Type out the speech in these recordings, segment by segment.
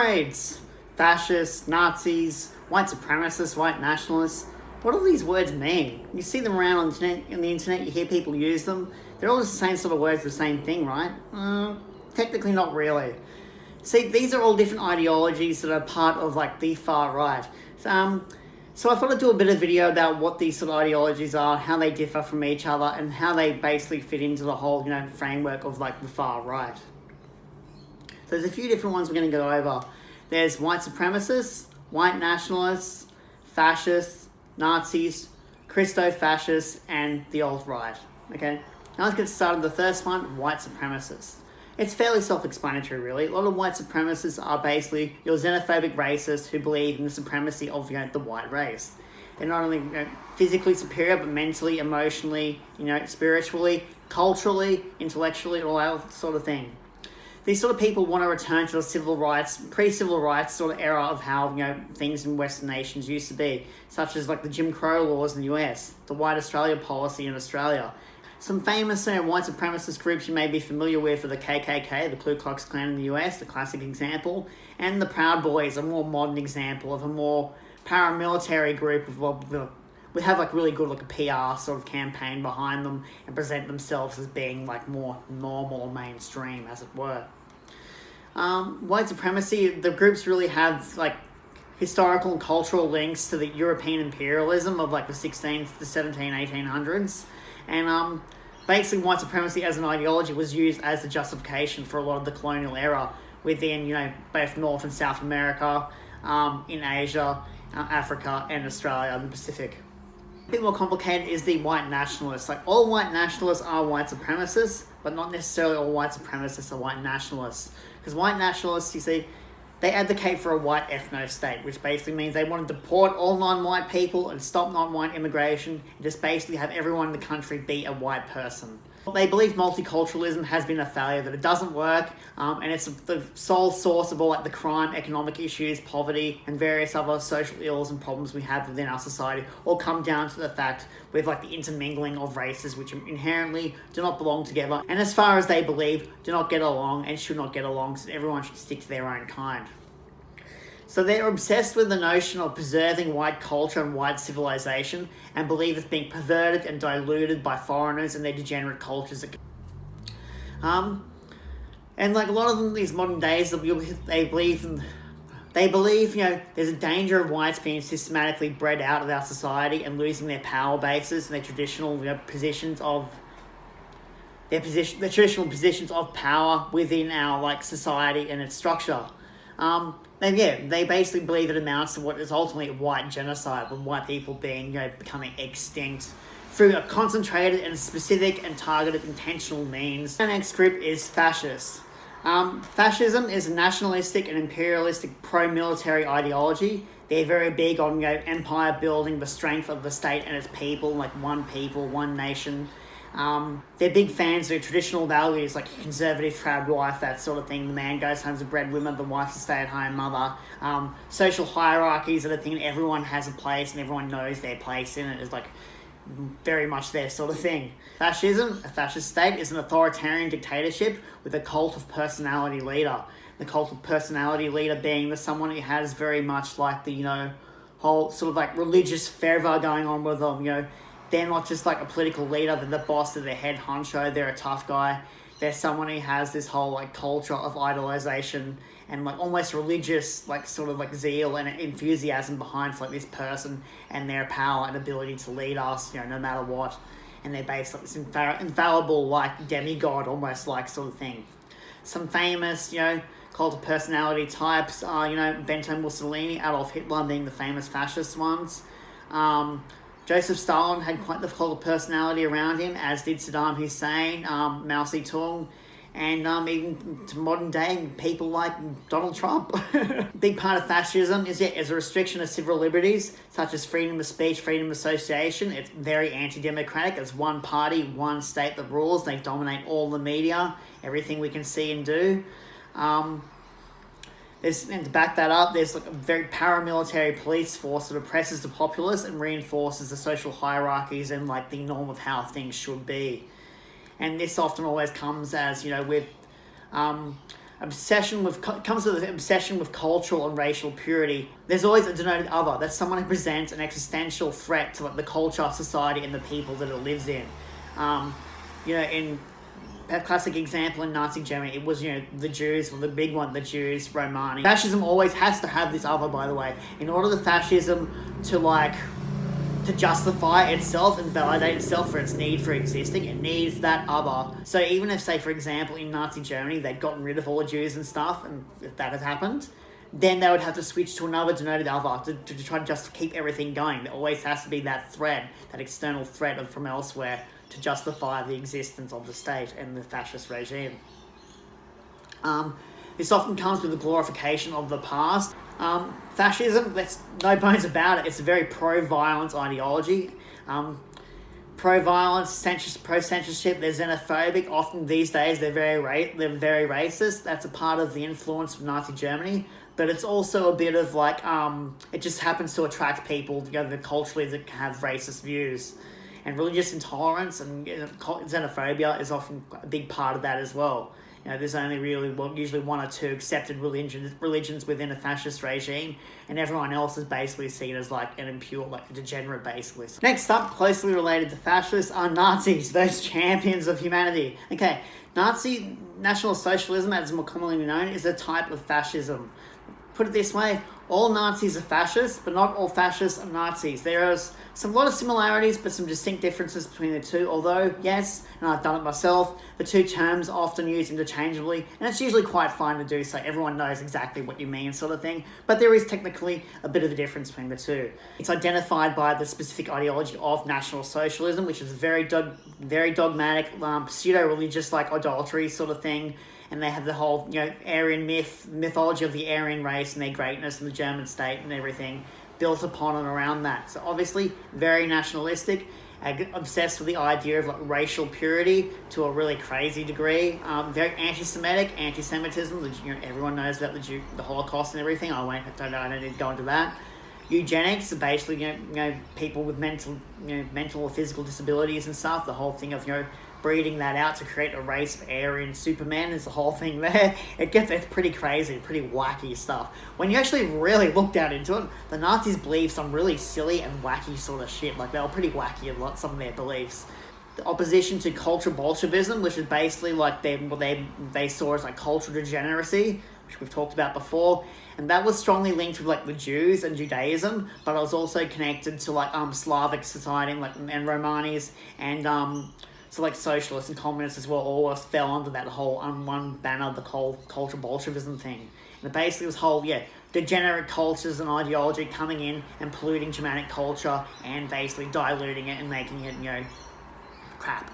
Comrades, fascists, Nazis, white supremacists, white nationalists. What do these words mean? You see them around on the internet, you hear people use them. They're all just the same sort of words, the same thing, right? Technically not really. See, these are all different ideologies that are part of like the far right. So I thought I'd do a bit of video about what these sort of ideologies are, how they differ from each other, and how they basically fit into the whole, framework of like the far right. So there's a few different ones we're going to go over. There's white supremacists, white nationalists, fascists, Nazis, Christo-fascists, and the alt-right. Okay, now let's get started. The first one, white supremacists. It's fairly self-explanatory, really. A lot of white supremacists are basically your xenophobic racists who believe in the supremacy of the white race. They're not only physically superior, but mentally, emotionally, spiritually, culturally, intellectually, all that sort of thing. These sort of people want to return to the civil rights, pre-civil rights sort of era of how things in Western nations used to be, such as like the Jim Crow laws in the US, the White Australia policy in Australia. Some famous white supremacist groups you may be familiar with are the KKK, the Ku Klux Klan in the US, the classic example, and the Proud Boys, a more modern example of a more paramilitary group we have like really good like a PR sort of campaign behind them and present themselves as being like more normal or mainstream, as it were. White supremacy, the groups really have like historical and cultural links to the European imperialism of like the 16th, the 17, 1800s. And basically white supremacy as an ideology was used as the justification for a lot of the colonial era within, both North and South America, in Asia, Africa, and Australia and the Pacific. A bit more complicated is the white nationalists. Like all white nationalists are white supremacists, but not necessarily all white supremacists are white nationalists. Because white nationalists, you see, they advocate for a white ethno-state, which basically means they want to deport all non-white people and stop non-white immigration and just basically have everyone in the country be a white person. They believe multiculturalism has been a failure, that it doesn't work, and it's the sole source of all like the crime, economic issues, poverty, and various other social ills and problems we have within our society, all come down to the fact with like the intermingling of races which inherently do not belong together, and as far as they believe, do not get along and should not get along, so everyone should stick to their own kind. So they're obsessed with the notion of preserving white culture and white civilization and believe it's being perverted and diluted by foreigners and their degenerate cultures. And like a lot of them these modern days, they believe there's a danger of whites being systematically bred out of our society and losing their power bases and their traditional positions of the traditional positions of power within our like society and its structure. They basically believe it amounts to what is ultimately a white genocide, with white people being, becoming extinct through a concentrated and specific and targeted intentional means. The next group is fascists. Fascism is a nationalistic and imperialistic pro-military ideology. They're very big on, empire building, the strength of the state and its people, like one people, one nation. They're big fans of traditional values like conservative, proud wife, that sort of thing. The man goes home as a breadwinner, the wife's a stay-at-home mother. Social hierarchies are the thing, everyone has a place and everyone knows their place in it is like very much their sort of thing. Fascism, a fascist state, is an authoritarian dictatorship with a cult of personality leader. The cult of personality leader being someone who has very much like the, whole sort of like religious fervor going on with them, They're not just like a political leader, they're the boss, they're the head honcho, they're a tough guy. They're someone who has this whole like culture of idolization and like almost religious like sort of like zeal and enthusiasm behind like this person and their power and ability to lead us, no matter what. And they're based on this infallible like demigod almost like sort of thing. Some famous, cult of personality types are, Benito Mussolini, Adolf Hitler being the famous fascist ones. Joseph Stalin had quite the cult of personality around him, as did Saddam Hussein, Mao Zedong, and even to modern day, people like Donald Trump. Big part of fascism is a restriction of civil liberties, such as freedom of speech, freedom of association. It's very anti-democratic. It's one party, one state that rules. They dominate all the media, everything we can see and do. And to back that up, there's like a very paramilitary police force that oppresses the populace and reinforces the social hierarchies and like the norm of how things should be. And this often always comes as, with comes with an obsession with cultural and racial purity. There's always a denoted other. That's someone who presents an existential threat to like the culture, society, and the people that it lives in. In a classic example in Nazi Germany, it was, the Jews, the big one, the Jews, Romani. Fascism always has to have this other, by the way. In order for fascism to justify itself and validate itself for its need for existing, it needs that other. So even if, say, for example, in Nazi Germany, they'd gotten rid of all the Jews and stuff, and if that had happened, then they would have to switch to another denoted other to try to just keep everything going. There always has to be that threat, that external threat from elsewhere to justify the existence of the state and the fascist regime. This often comes with the glorification of the past. Fascism, that's no bones about it, it's a very pro-violence ideology. Pro-violence, pro-censorship, they're xenophobic. Often these days they're very racist. That's a part of the influence of Nazi Germany. But it's also a bit of like, it just happens to attract people that culturally that have racist views. And religious intolerance and xenophobia is often a big part of that as well. There's only usually one or two accepted religions within a fascist regime, and everyone else is basically seen as like an impure, like a degenerate, basically. Next up, closely related to fascists, are Nazis, those champions of humanity. Okay, Nazi National Socialism, as more commonly known, is a type of fascism. Put it this way, all Nazis are fascists, but not all fascists are Nazis. There are a lot of similarities, but some distinct differences between the two, although, yes, and I've done it myself, the two terms are often used interchangeably, and it's usually quite fine to do so. Everyone knows exactly what you mean, sort of thing, but there is technically a bit of a difference between the two. It's identified by the specific ideology of National Socialism, which is very dogmatic, pseudo-religious, like idolatry sort of thing. And they have the whole, Aryan mythology of the Aryan race and their greatness and the German state and everything built upon and around that. So obviously, very nationalistic, obsessed with the idea of like racial purity to a really crazy degree. Very anti-Semitic, anti-Semitism. Everyone knows about the Holocaust and everything. I don't need to go into that. Eugenics, basically, people with mental or physical disabilities and stuff. The whole thing of, breeding that out to create a race of Aryan Superman is the whole thing there. It's pretty crazy, pretty wacky stuff. When you actually really look down into it, the Nazis believed some really silly and wacky sort of shit. Like, they were pretty wacky in some of their beliefs. The opposition to cultural Bolshevism, which is basically like what they saw as like cultural degeneracy, which we've talked about before, and that was strongly linked with like the Jews and Judaism, but it was also connected to like Slavic society and Romanis and so like socialists and communists as well all fell under that whole one banner, the whole cultural Bolshevism thing. And basically this whole, degenerate cultures and ideology coming in and polluting Germanic culture and basically diluting it and making it, crap.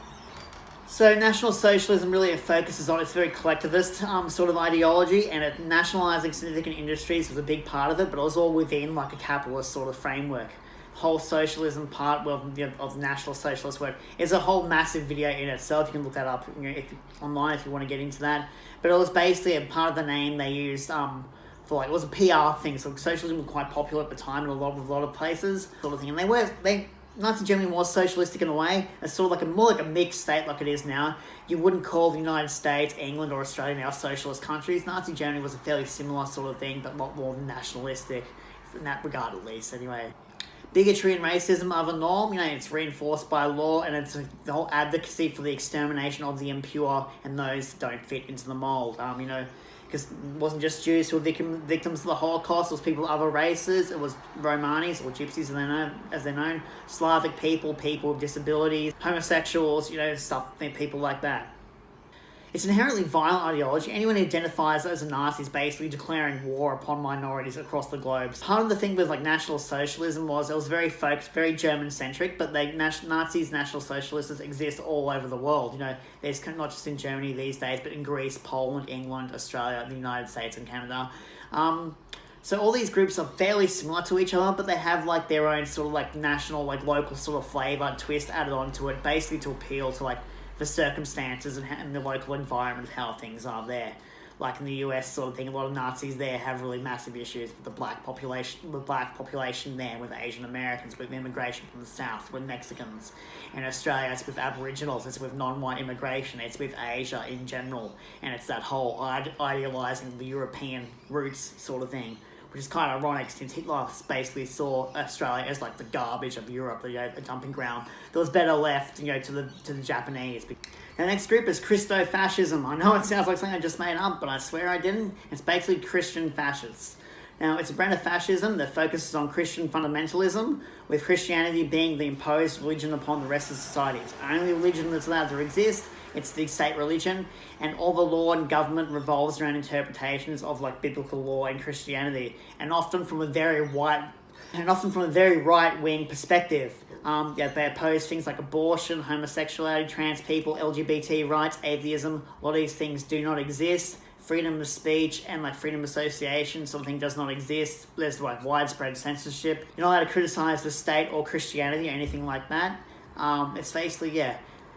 So National Socialism really focuses on, it's very collectivist sort of ideology, and nationalising significant industries was a big part of it, but it was all within like a capitalist sort of framework. Whole socialism part of National Socialist work is a whole massive video in itself. You can look that up online if you want to get into that. But it was basically a part of the name they used for it was a PR thing. So socialism was quite popular at the time in a lot of places, sort of thing. And Nazi Germany was socialistic in a way. It's sort of like more like a mixed state like it is now. You wouldn't call the United States, England, or Australia now socialist countries. Nazi Germany was a fairly similar sort of thing, but a lot more nationalistic in that regard, at least. Anyway. Bigotry and racism are the norm, it's reinforced by law, and it's the whole advocacy for the extermination of the impure and those that don't fit into the mould, because it wasn't just Jews who were victims of the Holocaust, it was people of other races, it was Romanis, or Gypsies as they're known, Slavic people with disabilities, homosexuals, people like that. It's an inherently violent ideology. Anyone who identifies as a Nazi is basically declaring war upon minorities across the globe. Part of the thing with National Socialism was it was very focused, very German-centric, but Nazis, National Socialists exist all over the world. There's not just in Germany these days, but in Greece, Poland, England, Australia, the United States and Canada. So all these groups are fairly similar to each other, but they have their own sort of national, local sort of flavour twist added onto it, basically to appeal to the circumstances and the local environment of how things are there. like in the US sort of thing, a lot of Nazis there have really massive issues with the black population there, with Asian Americans, with immigration from the South, with Mexicans. In Australia, it's with Aboriginals, it's with non-white immigration, it's with Asia in general, and it's that whole idealising the European roots sort of thing, which is kind of ironic since Hitler basically saw Australia as like the garbage of Europe, a dumping ground that was better left, to the Japanese. The next group is Christo-fascism. I know it sounds like something I just made up, but I swear I didn't. It's basically Christian fascists. Now, it's a brand of fascism that focuses on Christian fundamentalism, with Christianity being the imposed religion upon the rest of society. It's the only religion that's allowed to exist. It's the state religion, and all the law and government revolves around interpretations of like biblical law and Christianity, and often from a very right-wing perspective. They oppose things like abortion, homosexuality, trans people, LGBT rights, atheism. A lot of these things do not exist. Freedom of speech and like freedom of association, something does not exist. There's like widespread censorship. You're not allowed to criticize the state or Christianity or anything like that. It's basically,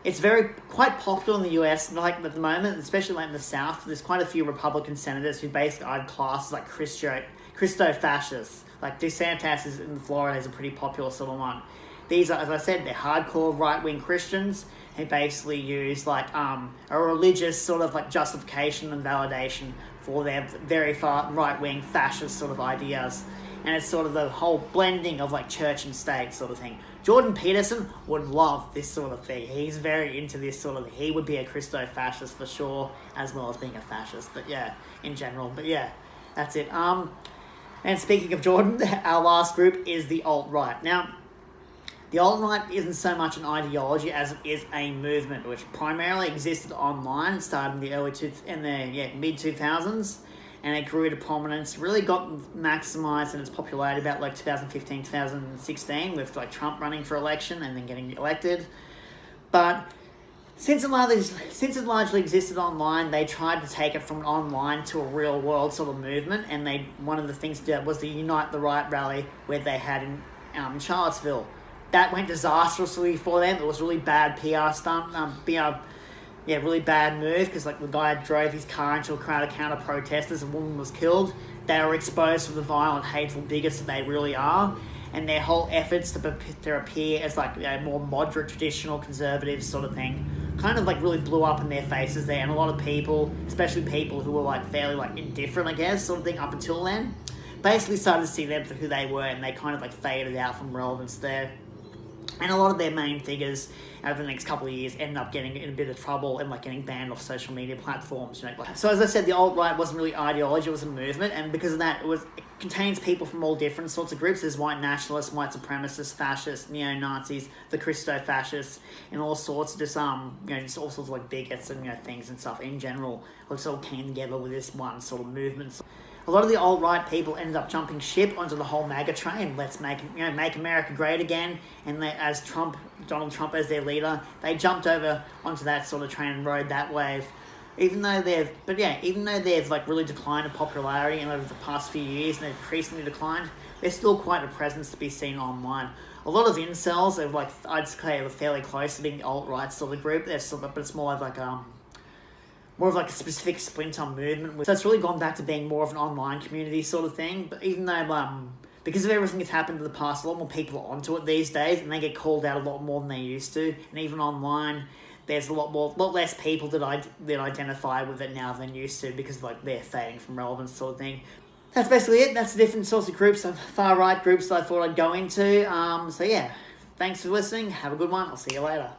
it's quite popular in the US, like at the moment, especially like in the South. There's quite a few Republican senators who basically I'd class as like Christo-fascists. Like DeSantis in Florida is a pretty popular sort of one. These are, as I said, they're hardcore right-wing Christians who basically use like a religious sort of like justification and validation for their very far right-wing fascist sort of ideas. And it's sort of the whole blending of like church and state sort of thing. Jordan Peterson would love this sort of thing. He's very into this sort of, he would be a Christo-fascist for sure, as well as being a fascist, but yeah, in general. But yeah, that's it. And speaking of Jordan, our last group is the alt-right. Now, the alt-right isn't so much an ideology as it is a movement, which primarily existed online, started in the mid-2000s, and it grew to prominence, really got maximised in its popularity about like 2015, 2016, with like Trump running for election and then getting elected. But since it largely existed online, they tried to take it from online to a real world sort of movement, and one of the things they did was the Unite the Right rally where they had in Charlottesville. That went disastrously for them. It was a really bad PR stunt, really bad move, because like the guy drove his car into a crowd of counter-protesters, a woman was killed. They were exposed to the violent, hateful bigots that they really are, and their whole efforts to appear as like more moderate, traditional, conservative sort of thing kind of like really blew up in their faces there, and a lot of people, especially people who were like fairly like indifferent, I guess, sort of thing up until then, basically started to see them for who they were, and they kind of like faded out from relevance there. And a lot of their main figures over the next couple of years ended up getting in a bit of trouble and like getting banned off social media platforms. So as I said, the alt-right wasn't really ideology, it was a movement, and because of that, it contains people from all different sorts of groups. There's white nationalists, white supremacists, fascists, neo-Nazis, the Christo-fascists, and all sorts of just all sorts of like bigots and things and stuff in general. It's all came together with this one sort of movement. A lot of the alt-right people ended up jumping ship onto the whole MAGA train. Let's make America great again. And as Donald Trump as their leader, they jumped over onto that sort of train and rode that wave. Even though they've like really declined in popularity and over the past few years, and they've increasingly declined, they're still quite a presence to be seen online. A lot of incels are like, I'd say, are fairly close to being the alt-right sort of group. But it's more of like a specific splinter movement. So it's really gone back to being more of an online community sort of thing. But even though, because of everything that's happened in the past, a lot more people are onto it these days, and they get called out a lot more than they used to. And even online, there's a lot less people that identify with it now than used to, because like they're fading from relevance sort of thing. That's basically it. That's the different sorts of groups, far-right groups that I thought I'd go into. So yeah, thanks for listening. Have a good one. I'll see you later.